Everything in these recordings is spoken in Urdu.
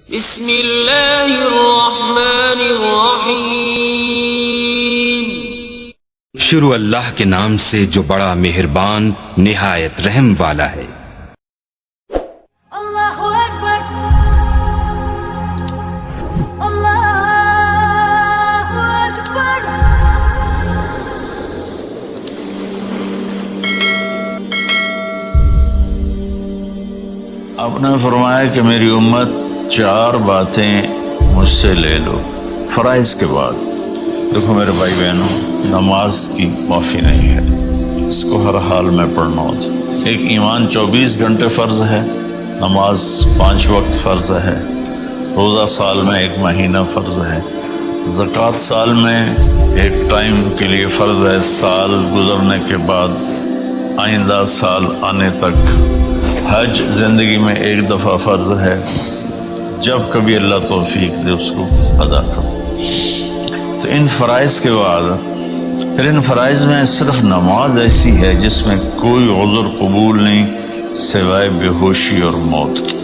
بسم اللہ الرحمن الرحیم۔ شروع اللہ کے نام سے جو بڑا مہربان نہایت رحم والا ہے۔ اللہ اکبر اللہ اکبر۔ آپ نے فرمایا کہ میری امت 4 باتیں مجھ سے لے لو فرائض کے بعد۔ دیکھو میرے بھائی بہنوں، نماز کی معافی نہیں ہے، اس کو ہر حال میں پڑھنا ہوتا۔ ایک ایمان 24 گھنٹے فرض ہے، نماز 5 وقت فرض ہے، روزہ سال میں 1 مہینہ فرض ہے، زکوٰۃ سال میں ایک ٹائم کے لیے فرض ہے، سال گزرنے کے بعد آئندہ سال آنے تک، حج زندگی میں 1 دفعہ فرض ہے، جب کبھی اللہ توفیق دے اس کو ادا کرو۔ تو ان فرائض کے بعد پھر ان فرائض میں صرف نماز ایسی ہے جس میں کوئی عذر قبول نہیں سوائے بے ہوشی اور موت کی۔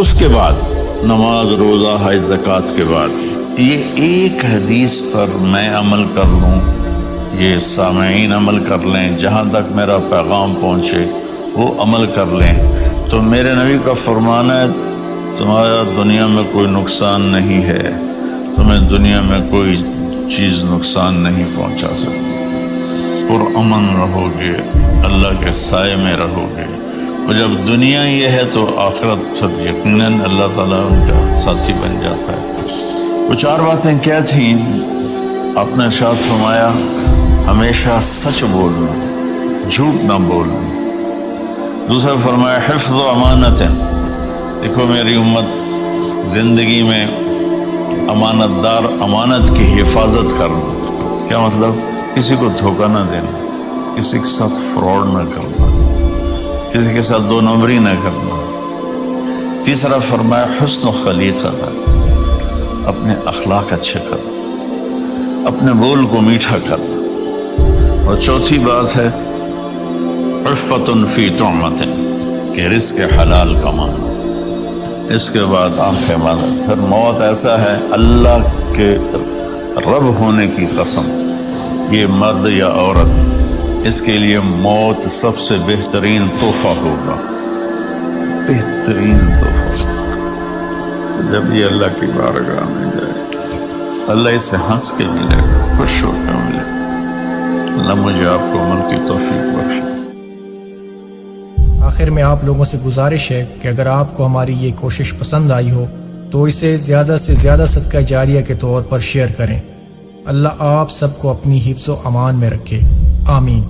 اس کے بعد نماز، روزہ، حج، زکوٰۃ کے بعد یہ ایک حدیث پر میں عمل کر لوں، یہ سامعین عمل کر لیں، جہاں تک میرا پیغام پہنچے وہ عمل کر لیں، تو میرے نبی کا فرمان ہے تمہارا دنیا میں کوئی نقصان نہیں ہے، تمہیں دنیا میں کوئی چیز نقصان نہیں پہنچا سکتی، پرامن رہو گے، اللہ کے سائے میں رہو گے۔ اور جب دنیا یہ ہے تو آخرت پھر یقیناً اللہ تعالیٰ ان کا ساتھی بن جاتا ہے۔ وہ 4 باتیں کیا تھیں؟ آپ نے ارشاد فرمایا ہمیشہ سچ بولنا، جھوٹ نہ بولنا۔ دوسرا فرمایا حفظ و امانت ہے، دیکھو میری امت زندگی میں امانت دار، امانت کی حفاظت کرنا۔ کیا مطلب؟ کسی کو دھوکہ نہ دینا، کسی کے ساتھ فراڈ نہ کرنا، کسی کے ساتھ 2 نمبری نہ کرنا۔ تیسرا فرمایا حسن و خلیقت ہے، اپنے اخلاق اچھے کرنا، اپنے بول کو میٹھا کرنا۔ اور چوتھی بات ہے عفت فی طعمۃ، کہ رزق حلال کمانا۔ اس کے بعد آنکھیں بند۔ پھر موت ایسا ہے، اللہ کے رب ہونے کی قسم، یہ مرد یا عورت، اس کے لیے موت سب سے بہترین تحفہ ہوگا، بہترین تحفہ۔ جب یہ اللہ کی بارگاہ میں جائے، اللہ اسے ہنس کے ملے گا، خوش ہو کے ملے گا۔ اللہ مجھے آپ کو عمل کی توفیق بخشے۔ آخر میں آپ لوگوں سے گزارش ہے کہ اگر آپ کو ہماری یہ کوشش پسند آئی ہو تو اسے زیادہ سے زیادہ صدقہ جاریہ کے طور پر شیئر کریں۔ اللہ آپ سب کو اپنی حفظ و امان میں رکھے، آمین۔